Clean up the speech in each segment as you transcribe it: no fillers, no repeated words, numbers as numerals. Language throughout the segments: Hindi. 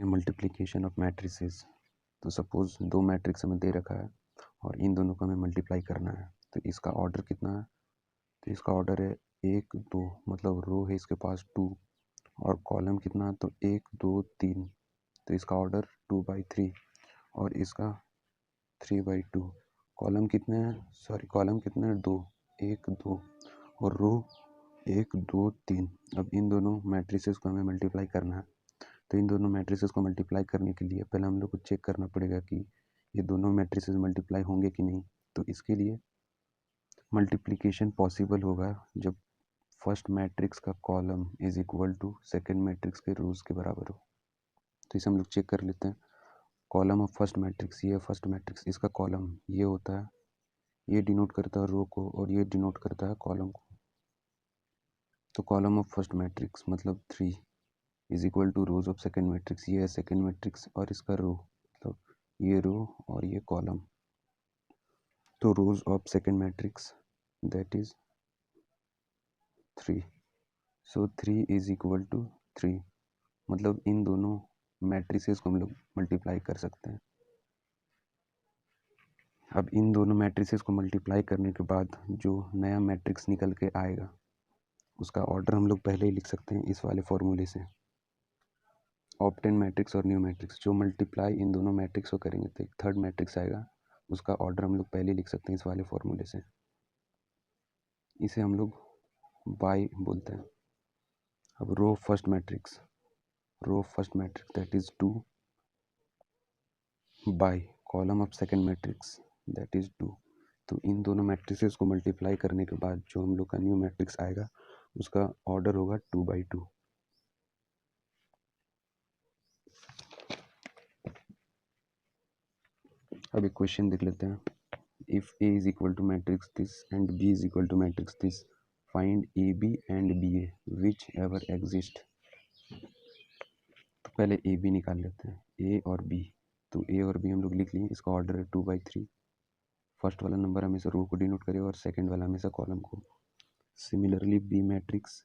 Multiplication of matrices. तो सपोज दो मैट्रिक्स हमें दे रखा है और इन दोनों को हमें मल्टीप्लाई करना है। तो इसका ऑर्डर कितना है? तो इसका ऑर्डर है 1 2, मतलब रो है इसके पास 2 और कॉलम कितना है? तो 1 2 3। तो इसका ऑर्डर 2/3 और इसका 3/2। कॉलम कितने हैं? कॉलम कितने हैं? 2, 1 2 और रो 1 2 3। अब इन दोनों मैट्रिसेस को हमें मल्टीप्लाई करना है। तो इन दोनों मैट्रिसेस को मल्टीप्लाई करने के लिए पहले हम लोग को चेक करना पड़ेगा कि ये दोनों मैट्रिसेस मल्टीप्लाई होंगे कि नहीं। तो इसके लिए मल्टीप्लिकेशन पॉसिबल होगा जब फर्स्ट मैट्रिक्स का column is equal to second matrix के रोज के बराबर हो। तो इसे हम लोग चेक कर लेते हैं। कॉलम ऑफ फर्स्ट मैट्रिक्स, ये फर्स्ट मैट्रिक्स, इसका कॉलम ये होता है, ये डिनोट करता है रो को और ये डिनोट करता है कॉलम को। तो कॉलम ऑफ फर्स्ट मैट्रिक्स मतलब 3 is equal to rows of second matrix, ये है सेकेंड मैट्रिक्स और इसका रो, मतलब ये रो और ये कॉलम। तो rows of second matrix that is 3। So 3 is equal to 3, मतलब इन दोनों मैट्रिसेस को हम लोग मल्टीप्लाई कर सकते हैं। अब इन दोनों मैट्रिसेस को मल्टीप्लाई करने के बाद जो नया मैट्रिक्स निकल के आएगा उसका ऑर्डर हम लोग पहले ही लिख सकते हैं इस वाले फॉर्मूले से। ऑब्टेन मैट्रिक्स और न्यू मैट्रिक्स, जो मल्टीप्लाई इन दोनों मैट्रिक्स को करेंगे तो एक थर्ड मैट्रिक्स आएगा, उसका ऑर्डर हम लोग पहले ही लिख सकते हैं इस वाले फॉर्मूले से। इसे हम लोग बाय बोलते हैं। अब row first matrix that is 2 by column of second matrix that is 2। तो इन दोनों मैट्रिसेस को मल्टीप्लाई करने के बाद जो हम लोग का न्यू मैट्रिक्स आएगा उसका ऑर्डर होगा 2/2। अब एक क्वेश्चन देख लेते हैं। If A is equal to matrix this and B is equal to matrix this, find AB and BA whichever exist। तो पहले AB निकाल लेते हैं, A और B। तो A और B हम लोग लिख लिए, इसका ऑर्डर है 2/3। फर्स्ट वाला नंबर हमेशा रो को डिनोट करेगा और सेकंड वाला हमेशा कॉलम को। सिमिलरली B मैट्रिक्स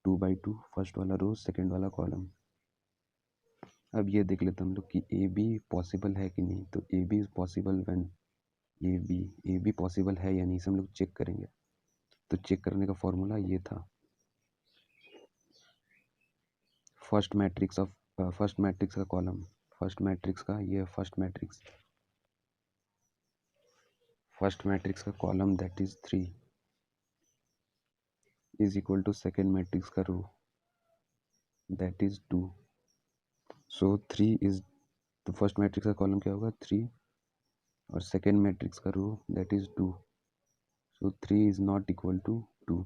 2/2, फर्स्ट वाला रो सेकंड वाला कॉलम। अब ये देख लेते हैं हम लोग कि AB पॉसिबल है कि नहीं। तो AB is possible when A be possible है या नहीं, इसे हम लोग चेक करेंगे। तो चेक करने का फॉर्मूला ये था, फर्स्ट मैट्रिक्स का कॉलम, फर्स्ट मैट्रिक्स का, ये फर्स्ट मैट्रिक्स का column that is 3 is equal to second matrix का row that is 2। So 3 is, तो फर्स्ट मैट्रिक्स का कॉलम क्या होगा 3 और सेकेंड मैट्रिक्स का row that is 2। So 3 is not equal to 2,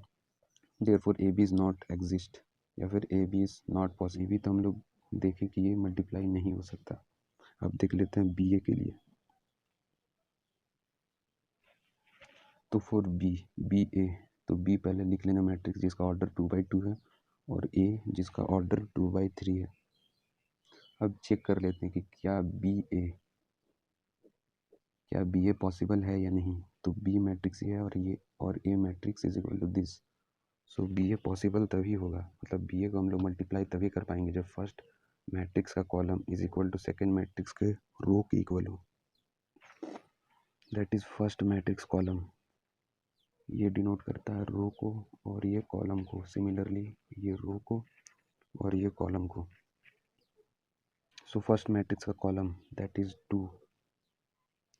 therefore A B is not exist, या फिर A B is not possible. तो हम लोग देखें कि ये मल्टीप्लाई नहीं हो सकता। अब देख लेते हैं बी ए के लिए। तो फॉर बी ए, तो बी पहले लिख लेना मैट्रिक्स जिसका ऑर्डर 2/2 है और ए जिसका ऑर्डर 2/3 है। अब चेक कर लेते हैं कि क्या बी ए पॉसिबल है या नहीं। तो बी मैट्रिक्स ये है और A matrix is equal to this. So B A possible तभी होगा, मतलब बी ए को हम लोग मल्टीप्लाई तभी कर पाएंगे जब फर्स्ट मैट्रिक्स का column is equal to second matrix के रो के इक्वल हो, that is first matrix column. ये डिनोट करता है रो को और ये कॉलम को, सिमिलरली ये रो को और ये कॉलम को। सो फर्स्ट मैट्रिक्स का कॉलम दैट इज 2,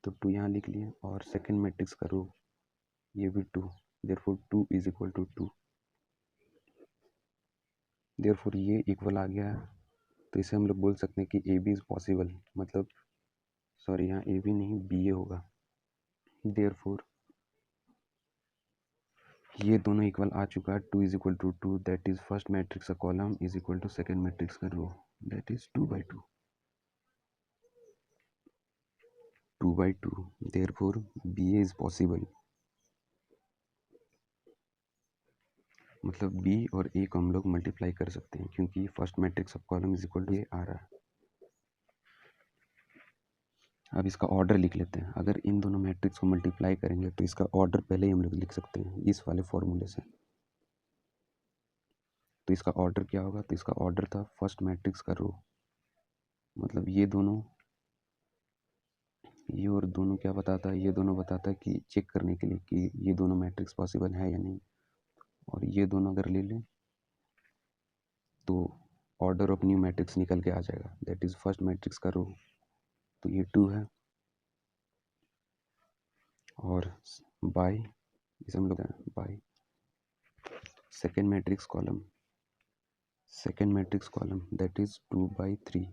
तो 2 यहाँ लिख लिए, और सेकेंड मैट्रिक्स का रो ये भी 2, therefore 2 is equal to 2। Therefore ये इक्वल आ गया है। तो इसे हम लोग बोल सकते हैं कि ए बी इज पॉसिबल, मतलब सॉरी यहाँ ए बी नहीं बी ए होगा। देयरफॉर ये दोनों इक्वल आ चुका है, 2 is equal to 2, that is first matrix का column is equal to second matrix का row that is 2/2। 2/2, therefore B A is possible, मतलब बी और ए को हम लोग मल्टीप्लाई कर सकते हैं क्योंकि first matrix of column is equal to A आ रहा है। अब इसका ऑर्डर लिख लेते हैं। अगर इन दोनों मैट्रिक्स को मल्टीप्लाई करेंगे तो इसका ऑर्डर पहले ही हम लोग लिख सकते हैं इस वाले फॉर्मूले से। तो इसका ऑर्डर क्या होगा, तो इसका ऑर्डर था फर्स्ट मैट्रिक्स का रो मतलब ये दोनों, ये और दोनों क्या बताता है, ये दोनों बताता है कि चेक करने के लिए कि ये दोनों मैट्रिक्स पॉसिबल है या नहीं। और ये दोनों अगर ले लें तो ऑर्डर ऑफ न्यू मैट्रिक्स निकल के आ जाएगा, दैट इज़ फर्स्ट मैट्रिक्स का रो, तो ये 2 है। और बाय इसे हम लोग bye second matrix column that is 2/3।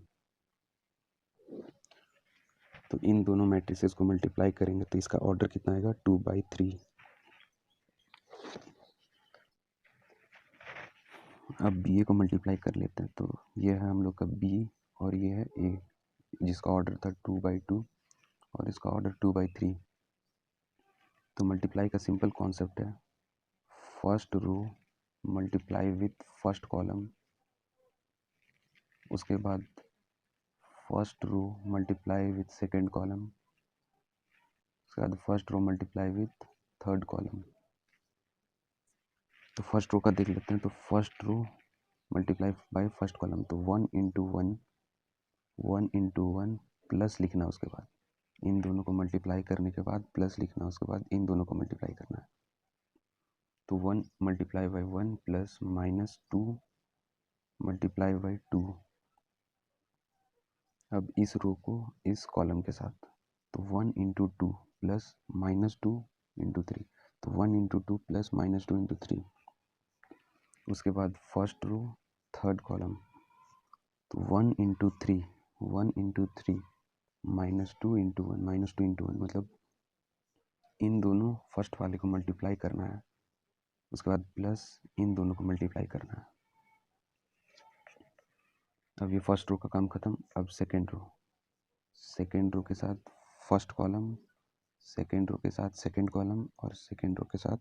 तो इन दोनों मैट्रिसेस को मल्टीप्लाई करेंगे तो इसका ऑर्डर कितना आएगा, 2/3। अब बी ए को मल्टीप्लाई कर लेते हैं, तो ये है हम लोग का बी और ये है ए, जिसका ऑर्डर था 2/2 और इसका ऑर्डर 2/3। तो मल्टीप्लाई का सिंपल कॉन्सेप्ट है, first row multiply with first column, उसके बाद first row multiply with second column, उसके बाद first row multiply with third column. तो फर्स्ट रो का देख लेते हैं, तो first row multiply by first column, तो 1 इंटू वन प्लस लिखना, उसके बाद इन दोनों को मल्टीप्लाई करने के बाद प्लस लिखना, उसके बाद इन दोनों को मल्टीप्लाई करना है। तो 1 multiply by 1 plus -2 multiply by 2। अब इस रो को इस कॉलम के साथ, तो 1 इंटू 2 प्लस -2 इंटू 3, तो 1 इंटू 2 प्लस -2 इंटू 3। उसके बाद फर्स्ट रो थर्ड कॉलम, तो 1 इंटू 3 -2 इंटू 1 मतलब इन दोनों फर्स्ट वाले को मल्टीप्लाई करना है, उसके बाद प्लस इन दोनों को मल्टीप्लाई करना है। अब ये फर्स्ट रो का काम खत्म। अब सेकेंड रो के साथ फर्स्ट कॉलम, सेकेंड रो के साथ सेकेंड कॉलम और सेकेंड रो के साथ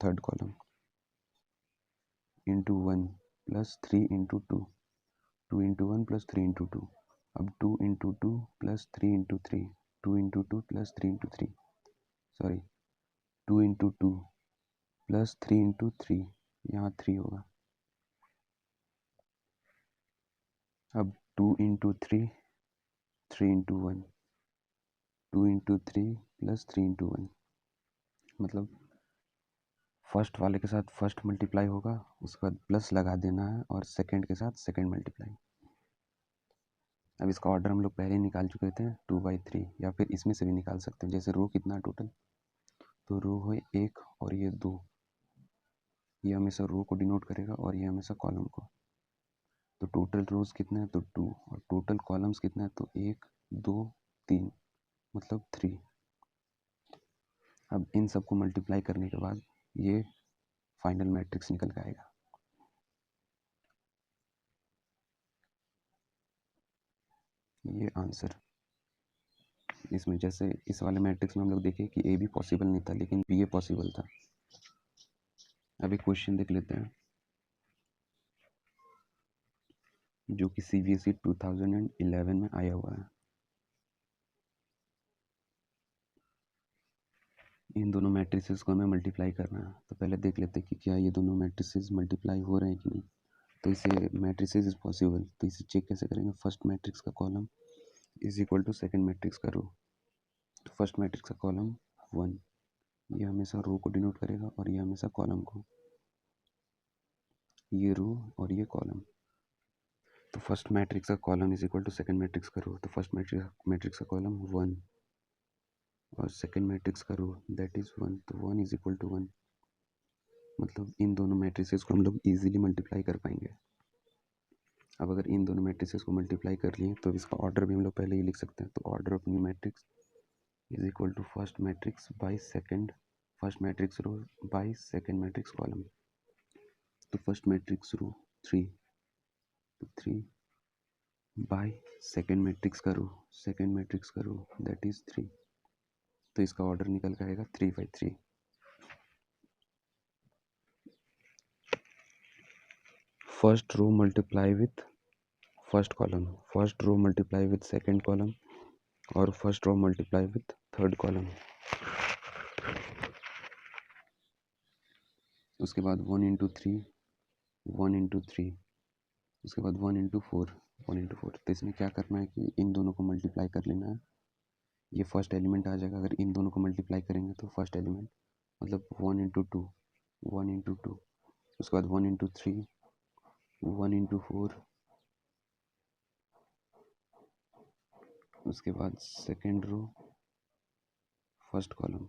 third column, into 1 plus 3 into 2, 2 into 1 plus 3 into 2। अब 2 into 2 plus 3 into 3, 2 into 2 plus 3 into 3, sorry 2 into 2 plus 3 into 3, यहाँ 3 होगा। अब 2 into 3 3 into 1, 2 into 3 plus 3 into 1, मतलब फर्स्ट वाले के साथ फर्स्ट मल्टीप्लाई होगा, उसके बाद प्लस लगा देना है और सेकंड के साथ सेकंड मल्टीप्लाई। अब इसका ऑर्डर हम लोग पहले ही निकाल चुके थे 2/3, या फिर इसमें से भी निकाल सकते हैं। जैसे रो कितना टोटल, तो रो है 1 और ये 2, ये हमेशा रो को डिनोट करेगा और ये हमेशा कॉलम को। तो टोटल रोज कितने हैं, तो 2, और टोटल कॉलम्स कितने हैं, तो 1 2 3, मतलब 3। अब इन सबको मल्टीप्लाई करने के बाद ये फाइनल मैट्रिक्स निकल के आएगा। ये आंसर इसमें, जैसे इस वाले मैट्रिक्स में हम लोग देखें कि ए भी पॉसिबल नहीं था लेकिन बी ए पॉसिबल था। अब एक क्वेश्चन देख लेते हैं जो कि CBSE 2011 में आया हुआ है। इन दोनों मैट्रिसेस को हमें मल्टीप्लाई करना है, तो पहले देख लेते हैं कि क्या ये दोनों मैट्रिसेस मल्टीप्लाई हो रहे हैं कि नहीं। तो इसे मैट्रिसेस इज पॉसिबल, तो इसे चेक कैसे करेंगे, फर्स्ट मैट्रिक्स का column is equal to second matrix का रो। तो फर्स्ट मैट्रिक्स का कॉलम 1, ये हमेशा रो को डिनोट करेगा और ये हमेशा कॉलम को, ये रो और ये कॉलम। तो फर्स्ट मैट्रिक्स का column is equal to second matrix का रो, तो फर्स्ट मैट्रिक्स का कॉलम 1 और सेकेंड मैट्रिक्स का रो दैट इज 1, तो 1 इज इक्वल टू 1। मतलब इन दोनों मैट्रिसेस को हम लोग ईजिली मल्टीप्लाई कर पाएंगे। अब अगर इन दोनों मैट्रिसेस को मल्टीप्लाई कर लिए तो इसका ऑर्डर भी हम लोग पहले ही लिख सकते हैं। तो order of new matrix is equal to first matrix by second, first matrix row by second matrix column. तो फर्स्ट मैट्रिक्स रो 3, तो 3 बाई सेकेंड मैट्रिक्स का रो, सेकेंड मैट्रिक्स का रो दैट इज 3। तो इसका ऑर्डर निकल के आएगा 3/3। First row multiply with first column, first row multiply with second column और first row multiply with third column. उसके बाद 1 इंटू 3, 1 इंटू 3, उसके बाद 1 इंटू 4, 1 into 4। तो इसमें क्या करना है कि इन दोनों को मल्टीप्लाई कर लेना है। ये फर्स्ट एलिमेंट आ जाएगा, अगर इन दोनों को मल्टीप्लाई करेंगे तो फर्स्ट एलिमेंट मतलब 1 into 2, 1 into 2, उसके बाद 1 into 3, 1 into 4, उसके बाद second row first column,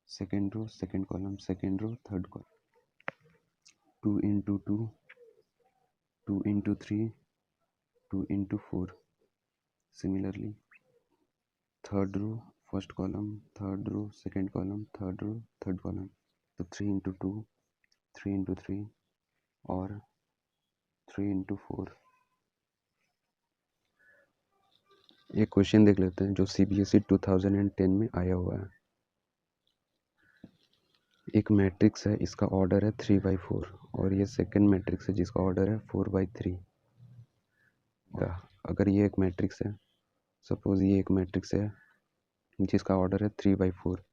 second row second column, second row third column, 2 into 2, 2 into 3, 2 into 4। Similarly third row first column, third row second column, third row third column, तो 3 into 2, 3 into 3 और 3 into 4। एक क्वेश्चन देख लेते हैं जो CBSE 2010 में आया हुआ है। एक मैट्रिक्स है, इसका ऑर्डर है 3/4 और ये सेकंड मैट्रिक्स है जिसका ऑर्डर है 4/3। अगर ये एक मैट्रिक्स है, सपोज ये एक मैट्रिक्स है जिसका ऑर्डर है 3/4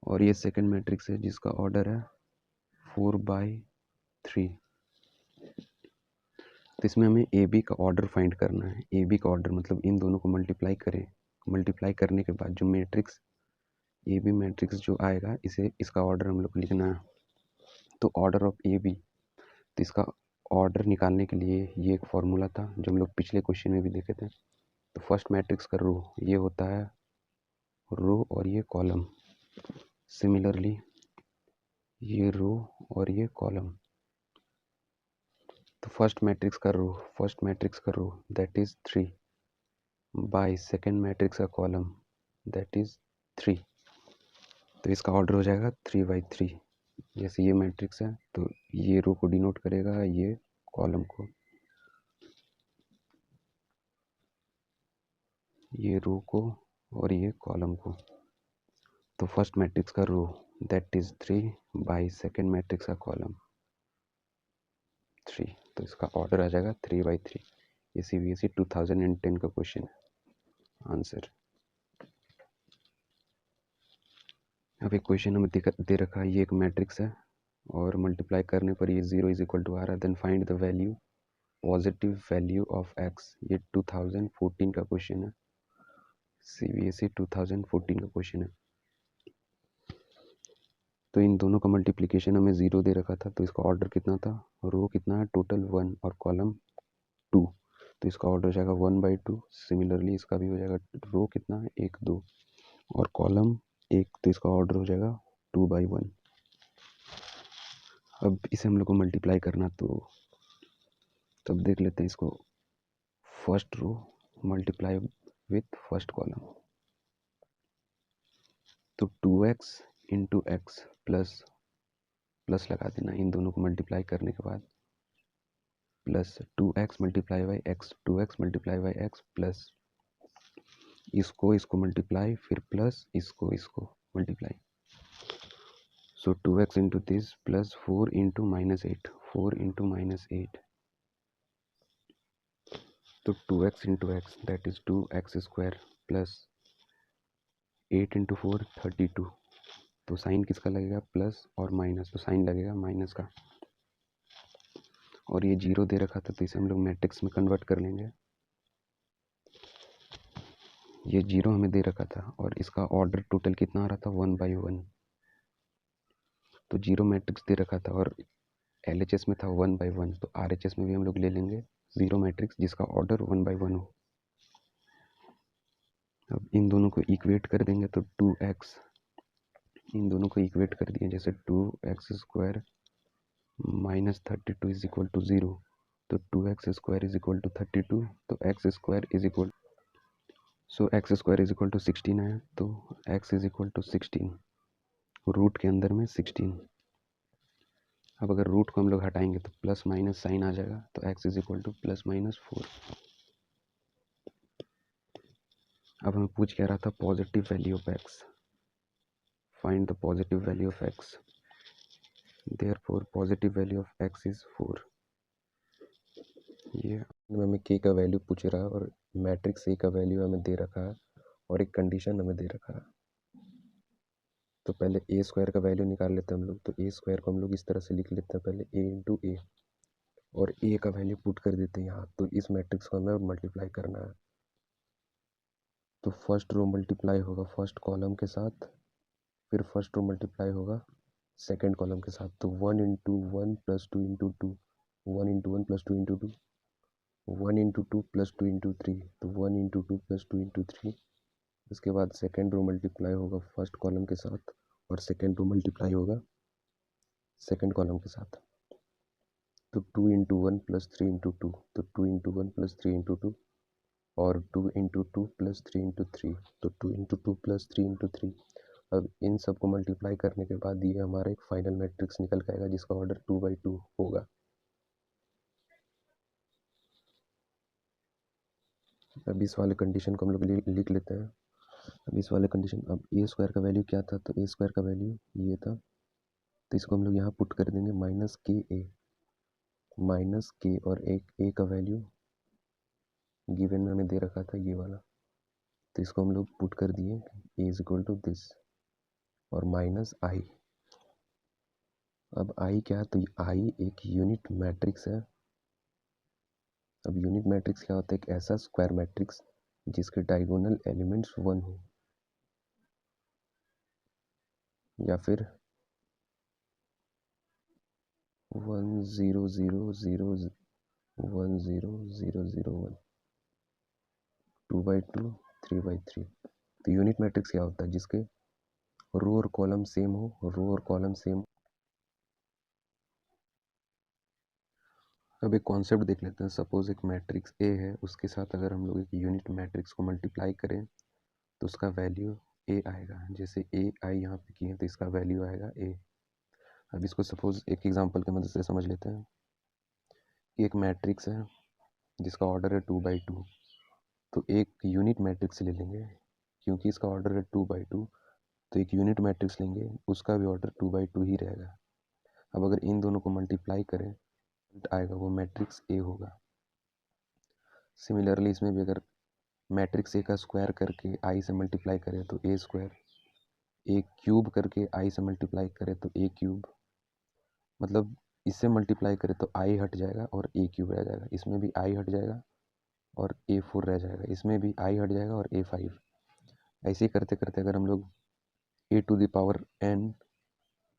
और ये सेकंड मैट्रिक्स है जिसका ऑर्डर है 4/3। तो इसमें हमें AB का ऑर्डर फाइंड करना है। AB का ऑर्डर मतलब इन दोनों को मल्टीप्लाई करें, मल्टीप्लाई करने के बाद जो मैट्रिक्स AB मैट्रिक्स जो आएगा इसे इसका ऑर्डर हम लोग को लिखना है। तो ऑर्डर ऑफ AB, तो इसका ऑर्डर निकालने के लिए ये एक फॉर्मूला था जो हम लोग पिछले क्वेश्चन में भी देखे थे। तो फर्स्ट मैट्रिक्स का रो ये होता है रो और ये कॉलम, सिमिलरली ये रो और ये कॉलम। तो फर्स्ट मैट्रिक्स का row that is 3 by second matrix का कॉलम दैट इज 3। तो इसका ऑर्डर हो जाएगा 3/3। जैसे ये मैट्रिक्स है तो ये रो को डिनोट करेगा, ये कॉलम को, ये रो को और ये कॉलम को। तो फर्स्ट मैट्रिक्स का row that is 3 by second matrix का कॉलम 3। तो इसका ऑर्डर आ जाएगा 3/3। ये CBSE 2010 का क्वेश्चन है। आंसर। अब एक क्वेश्चन हमें दे रखा है, ये एक मैट्रिक्स है और मल्टीप्लाई करने पर ये 0 इज इक्वल टू आ रहा है। Then find the value, positive value of x। ये 2014 का क्वेश्चन है, CBSE 2014 का क्वेश्चन है। तो इन दोनों का मल्टीप्लिकेशन हमें 0 दे रखा था, तो इसका ऑर्डर कितना था, रो कितना है टोटल 1 और कॉलम 2। तो इसका ऑर्डर हो जाएगा 1/2। सिमिलरली इसका भी हो जाएगा, रो कितना है 1 2 और कॉलम 1, तो इसका ऑर्डर हो जाएगा 2/1। अब इसे हम लोग को मल्टीप्लाई करना, तो तब देख लेते हैं इसको। First row multiply with first column, तो 2x इंटू एक्स प्लस लगा देना इन दोनों को मल्टीप्लाई करने के बाद, plus 2x multiply by x, 2x multiply by x plus इसको मल्टीप्लाई, फिर प्लस इसको multiply. So 2x into this plus 4 into -8, 4 into -8, तो 2x into x that is 2x square plus 8 into 4 32। तो साइन किसका लगेगा, प्लस और माइनस, तो साइन लगेगा माइनस का। और ये 0 दे रखा था तो इसे हम लोग मैट्रिक्स में कन्वर्ट कर लेंगे। ये 0 हमें दे रखा था और इसका ऑर्डर टोटल कितना आ रहा था 1/1। तो 0 मैट्रिक्स दे रखा था और LHS में था 1/1, तो RHS में भी हम लोग ले लेंगे 0 मैट्रिक्स जिसका ऑर्डर 1/1 हो। अब इन दोनों को इक्वेट कर देंगे तो 2x, इन दोनों को इक्वेट कर दिए, जैसे 2x square -32 is equal to 0, तो 2x square is equal to 32, तो x square is equal, so x square is equal to 16 है, तो x is equal to 16, root के अंदर में 16। अब अगर रूट को हम लोग हटाएंगे तो प्लस माइनस साइन आ जाएगा, तो x इज इक्वल टू +-4। अब हमें पूछ क्या रहा था, positive value of x, find the positive value of x, therefore positive value of x is 4। ये हमें k का वैल्यू पूछ रहा है और मैट्रिक्स A का वैल्यू हमें दे रखा है और एक कंडीशन हमें दे रखा है। तो पहले a² का वैल्यू निकाल लेते हैं हम लोग। तो a² को हम लोग इस तरह से लिख लेते हैं, पहले a इंटू ए, और ए का वैल्यू पुट कर देते हैं यहाँ। तो इस मैट्रिक्स को हमें मल्टीप्लाई करना है। तो फर्स्ट रो मल्टीप्लाई होगा फर्स्ट कॉलम के साथ, फिर फर्स्ट रो मल्टीप्लाई होगा सेकेंड कॉलम के साथ। तो 1 into 1 plus 2 into 2, 1 into 1 plus 2 into 2, 1 into 2 plus 2 into 3, तो 1 इंटू 2 प्लस 2 इंटू 3। उसके बाद सेकेंड रो मल्टीप्लाई होगा फर्स्ट कॉलम के साथ और सेकेंड रो मल्टीप्लाई होगा सेकेंड कॉलम के साथ। तो 2 इंटू 1 प्लस 3 इंटू 2, तो 2 इंटू 1 प्लस 3 इंटू 2, और 2 इंटू 2 प्लस 3 इंटू 3, तो 2 इंटू 2 प्लस 3 इंटू 3। अब इन सब को मल्टीप्लाई करने के बाद ये हमारा एक फाइनल मैट्रिक्स निकल के आएगा जिसका ऑर्डर 2/2 होगा। अब इस वाले कंडीशन को हम लोग लिख लेते हैं। अब इस वाले कंडीशन, अब ए स्क्वायर का वैल्यू क्या था, तो ए स्क्वायर का वैल्यू ये था, तो इसको हम लोग यहाँ पुट कर देंगे माइनस के, और एक ए का वैल्यू गिवन में हमें दे रखा था ये वाला, तो इसको हम लोग पुट कर दिए ए इज इक्वल टू दिस और माइनस आई। अब आई क्या है, तो आई एक यूनिट मैट्रिक्स है। अब यूनिट मैट्रिक्स क्या होता है, एक ऐसा स्क्वायर मैट्रिक्स जिसके डायगोनल एलिमेंट्स 1 हो, या फिर 1 0 0 0 1 0 0 0 1, 2/2 3/3। तो यूनिट मैट्रिक्स क्या होता है, जिसके रो और कॉलम सेम हो, रो और कॉलम सेम। अब एक कॉन्सेप्ट देख लेते हैं। सपोज एक मैट्रिक्स ए है, उसके साथ अगर हम लोग एक यूनिट मैट्रिक्स को मल्टीप्लाई करें तो उसका वैल्यू ए आएगा। जैसे ए आई यहाँ पे किए तो इसका वैल्यू आएगा ए। अब इसको सपोज एक एग्जांपल की मदद से समझ लेते हैं। एक मैट्रिक्स है जिसका ऑर्डर है 2/2, तो एक यूनिट मैट्रिक्स ले लेंगे, क्योंकि इसका ऑर्डर है 2/2, तो एक यूनिट मैट्रिक्स लेंगे, उसका भी ऑर्डर 2/2 ही रहेगा। अब अगर इन दोनों को मल्टीप्लाई करें आएगा, वो मैट्रिक्स ए होगा। सिमिलरली इसमें भी अगर मैट्रिक्स ए का स्क्वायर करके आई से मल्टीप्लाई करें तो ए स्क्वायर, ए क्यूब करके आई से मल्टीप्लाई करें तो ए क्यूब, मतलब इससे मल्टीप्लाई करें तो आई हट जाएगा और ए क्यूब रह जाएगा। इसमें भी आई हट जाएगा और A4 रह जाएगा, इसमें भी आई हट जाएगा और A5। ऐसे ही करते करते अगर हम लोग a⁴n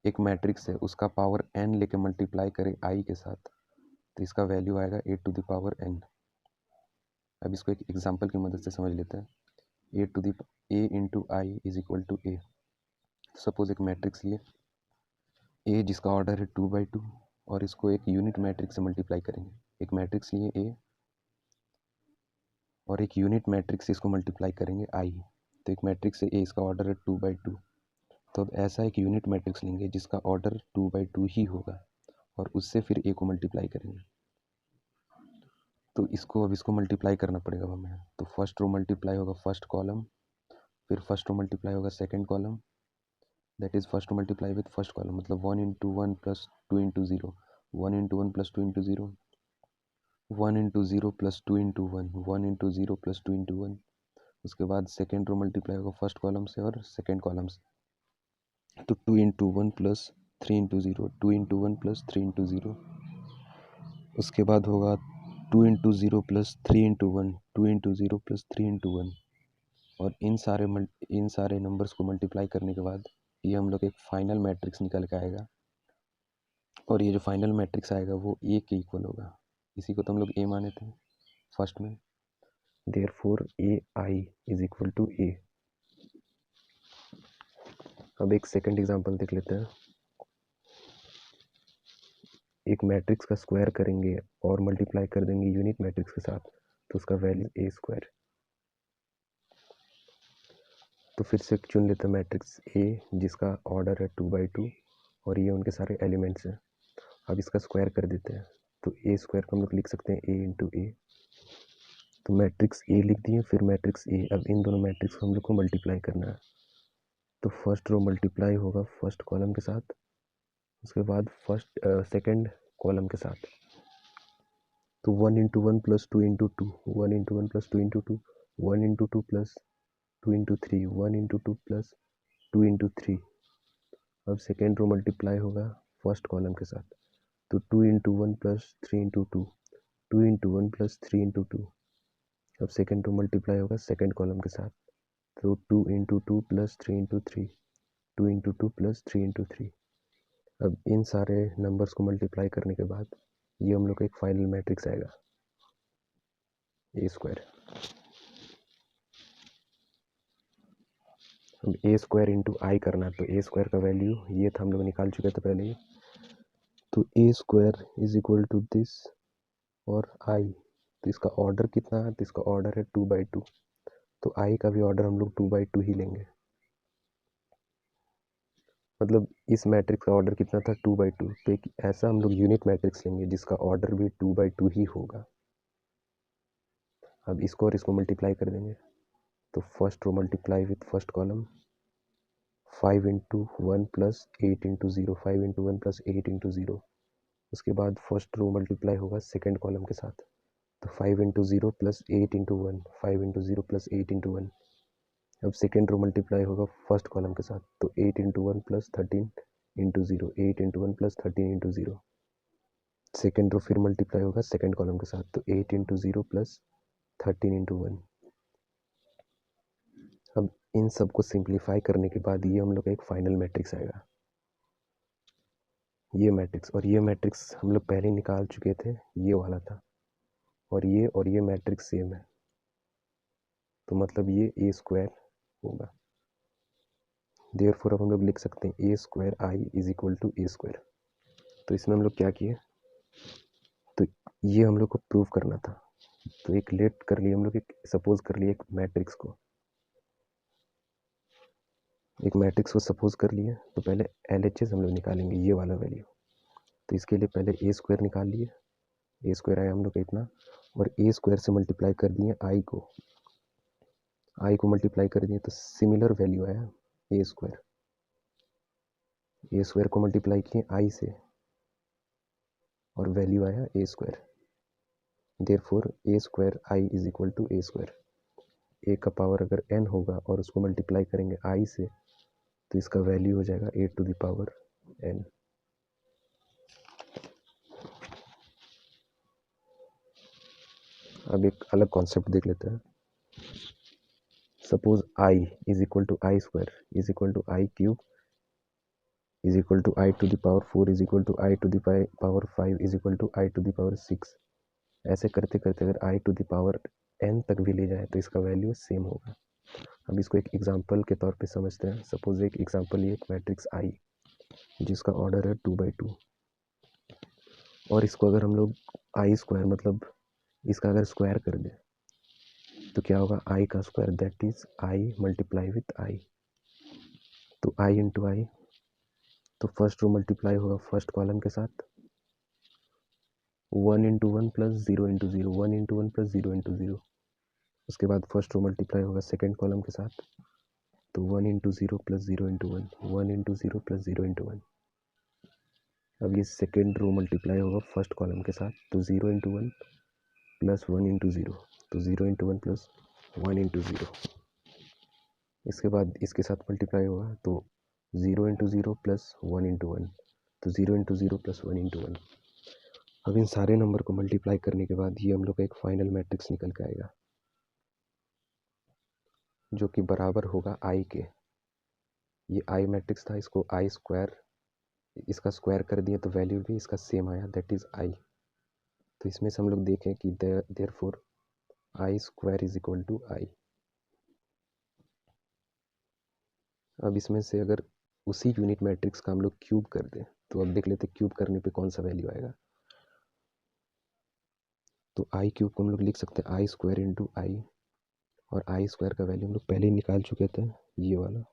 एक मैट्रिक्स है उसका पावर n लेके मल्टीप्लाई करें आई के साथ, तो इसका वैल्यू आएगा a⁴n। अब इसको एक एग्जांपल की मदद से समझ लेते हैं। a into I is equal to A. Suppose एक मैट्रिक्स लिए ए जिसका ऑर्डर है 2/2, और इसको एक यूनिट मैट्रिक्स से मल्टीप्लाई करेंगे। एक मैट्रिक्स लिए ए और एक यूनिट मैट्रिक्स से इसको मल्टीप्लाई करेंगे आई, तो एक मैट्रिक्स से ए इसका ऑर्डर है 2/2, तो अब ऐसा एक यूनिट मैट्रिक्स लेंगे जिसका ऑर्डर 2/2 ही होगा और उससे फिर ए को मल्टीप्लाई करेंगे। तो इसको मल्टीप्लाई करना पड़ेगा हमें। तो फर्स्ट रो मल्टीप्लाई होगा फर्स्ट कॉलम, फिर फर्स्ट रो मल्टीप्लाई होगा second column, that is first row multiply with first column, मतलब 1 into 1 plus 2 into 0, 1 into 1 plus 2 into 0, 1 into 0 plus 2 into 1, 1 into 0 plus 2 into 1। उसके बाद सेकेंड रो मल्टीप्लाई होगा फर्स्ट कॉलम से और सेकेंड कॉलम से, तो 2 into 1 plus 3 into 0, 2 into 1 plus 3 into 0। उसके बाद होगा 2 into 0 plus 3 into 1, 2 into 0 plus 3 into 1। और इन सारे नंबर्स को मल्टीप्लाई करने के बाद ये हम लोग एक फाइनल मैट्रिक्स निकल के आएगा, और ये जो फाइनल मैट्रिक्स आएगा वो ए के इक्वल होगा। इसी को तो हम लोग ए माने थे फर्स्ट में, therefore A I is equal to A. अब एक सेकंड एग्जांपल देख लेते हैं। एक मैट्रिक्स का स्क्वायर करेंगे और मल्टीप्लाई कर देंगे यूनिट मैट्रिक्स के साथ, तो उसका वैल्यू ए स्क्वायर। तो फिर से चुन लेते हैं मैट्रिक्स ए जिसका ऑर्डर है 2/2 और ये उनके सारे एलिमेंट्स हैं। अब इसका स्क्वायर कर देते हैं, तो ए स्क्वायर को हम लोग लिख सकते हैं ए इंटू ए। तो मैट्रिक्स ए लिख दिए, फिर मैट्रिक्स ए। अब इन दोनों मैट्रिक्स को हम लोग को मल्टीप्लाई करना है। तो फर्स्ट रो मल्टीप्लाई होगा फर्स्ट कॉलम के साथ, उसके बाद सेकेंड कॉलम के साथ। तो 1 into 1 plus 2 into 2, 1 into 1 plus 2 into 2, 1 into 2 plus 2 into 3, 1 into 2 plus 2 into 3। अब सेकेंड रो मल्टीप्लाई होगा फर्स्ट कॉलम के साथ, तो 2 into 1 plus 3 into 2, 2 into 1 plus 3 into 2। अब सेकेंड रो मल्टीप्लाई होगा सेकेंड कॉलम के साथ, तो 2 into 2 plus 3 into 3, 2 into 2 plus 3 into 3। अब इन सारे नंबर्स को मल्टीप्लाई करने के बाद ये हम लोग का एक फाइनल मैट्रिक्स आएगा ए स्क्वायर। अब ए स्क्वायर इंटू आई करना, तो ए स्क्वायर का वैल्यू ये था, हम लोग निकाल चुके थे पहले ही। तो A square is equal to this और आई, तो इसका ऑर्डर कितना है, तो इसका ऑर्डर है 2/2। तो आई का भी ऑर्डर हम लोग 2/2 ही लेंगे, मतलब इस मैट्रिक्स का ऑर्डर कितना था 2/2। तो एक ऐसा हम लोग यूनिट मैट्रिक्स लेंगे जिसका ऑर्डर भी 2/2 ही होगा। अब इसको और इसको मल्टीप्लाई कर देंगे, तो first row multiply with first column, 5 into 1 plus 8 into 0, 5 into 1 plus 8 into 0। उसके बाद फर्स्ट रो मल्टीप्लाई होगा सेकेंड कॉलम के साथ, तो 5 into 0 plus 8 into 1, 5 into 0 plus 8 into 1। अब सेकेंड रो मल्टीप्लाई होगा फर्स्ट कॉलम के साथ, तो 8 into 1 plus 13 into 0, 8 into 1 plus 13 into 0। Second row फिर मल्टीप्लाई होगा सेकेंड कॉलम के साथ, तो 8 इंटू 0 प्लस 13 इंटू 1। अब इन सब को सिंप्लीफाई करने के बाद ये हम लोग का एक फाइनल मैट्रिक्स आएगा, ये मैट्रिक्स। और ये मैट्रिक्स हम लोग पहले निकाल चुके थे, ये वाला था, और ये मैट्रिक्स सेम है, तो मतलब ये ए स्क्वायर होगा। देयरफॉर अब हम लोग लिख सकते हैं A square I is equal to A square. तो इसमें हम लोग क्या किए, तो ये हम लोग को प्रूव करना था, तो एक लेट कर लिए हम लोग, एक सपोज कर लिए एक मैट्रिक्स को, एक मैट्रिक्स को सपोज कर लिए। तो पहले LHS हम लोग निकालेंगे, ये वाला वैल्यू। तो इसके लिए पहले ए स्क्वायर निकाल लिए, ए स्क्वायर आया हम लोग का इतना, और ए स्क्वायर से मल्टीप्लाई कर दिए आई को मल्टीप्लाई कर दिए, तो सिमिलर वैल्यू आया ए स्क्वायर। ए स्क्वायर को मल्टीप्लाई किए आई से और वैल्यू आया A square. Therefore A square I is equal to A square. A का पावर अगर n होगा और उसको मल्टीप्लाई करेंगे आई से, तो इसका वैल्यू हो जाएगा 8 टू द पावर n। अब एक अलग कॉन्सेप्ट देख लेते हैं। Suppose I is equal to I square is equal to I cube is equal to I to the power 4 is equal to I to the power 5 is equal to I to the power 6। ऐसे करते करते अगर I to the power n तक भी ले जाए तो इसका वैल्यू सेम होगा। अब इसको एक एग्जांपल के तौर पे समझते हैं। सपोज एक एग्जांपल, ये एक मैट्रिक्स आई जिसका ऑर्डर है 2/2, और इसको अगर हम लोग आई स्क्वायर मतलब इसका अगर स्क्वायर कर दें तो क्या होगा, आई का square that is I multiply with I. तो आई इंटू आई, तो फर्स्ट रो मल्टीप्लाई होगा फर्स्ट कॉलम के साथ, 1 into 1 plus 0 into 0, 1 into 1 plus 0 into 0। उसके बाद फर्स्ट रो मल्टीप्लाई होगा सेकेंड कॉलम के साथ, तो 1 into 0 plus 0 into 1, 1 into 0 plus 0 into 1। अब ये सेकेंड रो मल्टीप्लाई होगा फर्स्ट कॉलम के साथ, तो 0 इंटू 1 प्लस 1 इंटू 0, तो 0 इंटू 1 प्लस 1 इंटू 0। इसके बाद इसके साथ मल्टीप्लाई होगा, तो 0 इंटू 0 प्लस 1 इंटू 1, तो 0 इंटू 0 प्लस 1 इंटू 1। अब इन सारे नंबर को मल्टीप्लाई करने के बाद ये हम लोग का एक फाइनल मैट्रिक्स निकल के आएगा, जो कि बराबर होगा आई के। ये आई मैट्रिक्स था, इसको आई स्क्वायर, इसका स्क्वायर कर दिए तो वैल्यू भी इसका सेम आया, दैट इज आई। तो इसमें से हम लोग देखें कि therefore I square is equal to I. अब इसमें से अगर उसी यूनिट मैट्रिक्स का हम लोग क्यूब कर दें, तो अब देख लेते क्यूब करने पे कौन सा वैल्यू आएगा। तो आई क्यूब को हम लोग लिख सकते हैं आई स्क्वायर इंटू आई, और आई स्क्वायर का वैल्यू हम लोग पहले ही निकाल चुके थे, ये वाला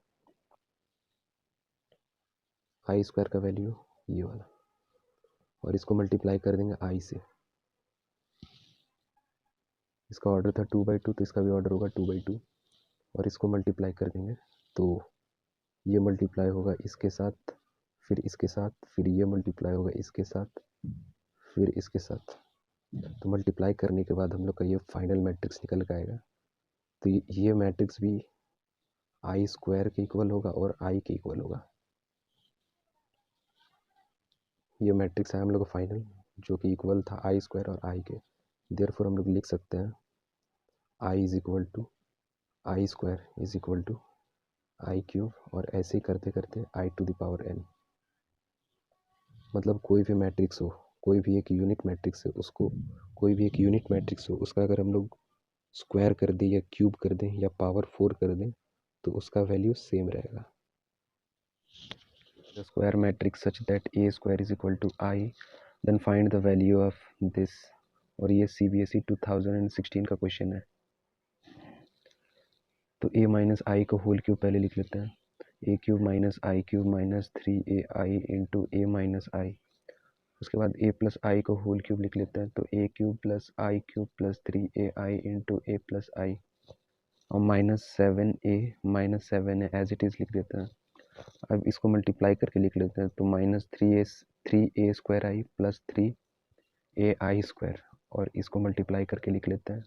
आई स्क्वायर का वैल्यू ये वाला, और इसको मल्टीप्लाई कर देंगे आई से। इसका ऑर्डर था 2/2, तो इसका भी ऑर्डर होगा 2/2, और इसको मल्टीप्लाई कर देंगे, तो ये मल्टीप्लाई होगा इसके साथ, फिर इसके साथ, फिर ये मल्टीप्लाई होगा इसके साथ, फिर इसके साथ। तो मल्टीप्लाई करने के बाद हम लोग का ये फाइनल मैट्रिक्स निकल के आएगा। तो ये मैट्रिक्स भी आई स्क्वायर के इक्वल होगा और आई के इक्वल होगा। ये मैट्रिक्स है हम लोग का फाइनल, जो कि इक्वल था आई स्क्वायर और आई के। देयरफॉर हम लोग लिख सकते हैं I is equal to I square is equal to I cube, और ऐसे ही करते करते I to the power N. मतलब कोई भी मैट्रिक्स हो, कोई भी एक यूनिट मैट्रिक्स है, उसको कोई भी एक यूनिट मैट्रिक्स हो, उसका अगर हम लोग स्क्वायर कर दें या क्यूब कर दें या पावर 4 कर दें तो उसका वैल्यू सेम रहेगा। The square matrix such that A square is equal to I, then find the value of this. और ये CBSE 2016 का क्वेश्चन है। तो a माइनस आई को होल क्यूब पहले लिख लेते हैं, a cube minus I cube minus 3ai into A minus I. उसके बाद a प्लस आई को होल क्यूब लिख लेते हैं, तो a cube plus I cube plus 3ai into A plus I, और -7a एज इट इज़ लिख देते हैं। अब इसको मल्टीप्लाई करके लिख लेते हैं, तो -3a square I plus 3ai square, और इसको मल्टीप्लाई करके लिख लेते हैं,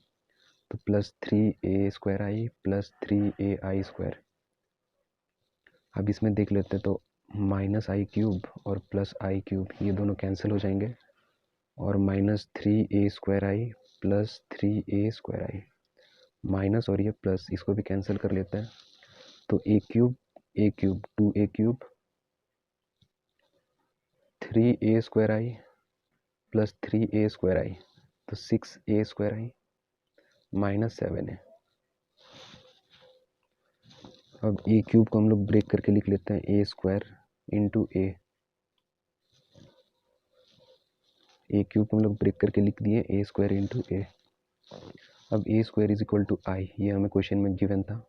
तो +3a square I plus 3ai square. अब इसमें देख लेते हैं, तो माइनस आई क्यूब और प्लस आई क्यूब ये दोनों कैंसिल हो जाएंगे, और -3a square I plus 3a square I, minus और ये प्लस इसको भी कैंसिल कर लेते हैं, तो a cube 2a cube 3a square I plus 3a square I, तो 6a स्क्वायर आई -7a। अब a क्यूब को हम लोग ब्रेक करके लिख लेते हैं, a square into A cube को हम लोग ब्रेक करके लिख दिए, a स्क्वायर इंटू ए। अब a square is equal to I, ये हमें क्वेश्चन में गिवन था,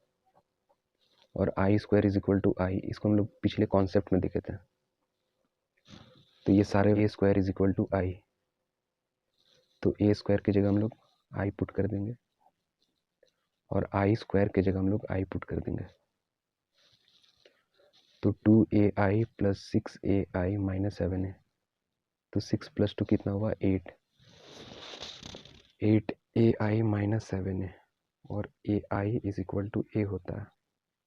और I square is equal to I, इसको हम लोग पिछले कॉन्सेप्ट में देखे थे। तो ये सारे a square is equal to I, तो a स्क्वायर की जगह हम लोग आई पुट कर देंगे, और आई स्क्वायर की जगह हम लोग आई पुट कर देंगे, तो 2ai plus 6ai minus 7a, तो 6 प्लस 2 कितना हुआ 8ai माइनस 7a, और ai इज इक्वल टू ए होता है।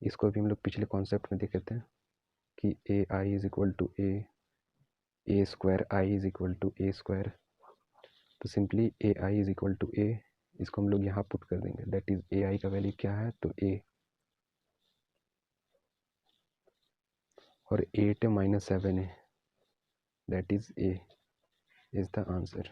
इसको भी हम लोग पिछले कॉन्सेप्ट में देखे थे कि ai is equal to A square I is equal to A square, तो simply ai is equal to A, इसको हम लोग यहाँ पुट कर देंगे, दैट इज ai का वैल्यू क्या है, तो a, और 8 minus 7a, that is a is the answer.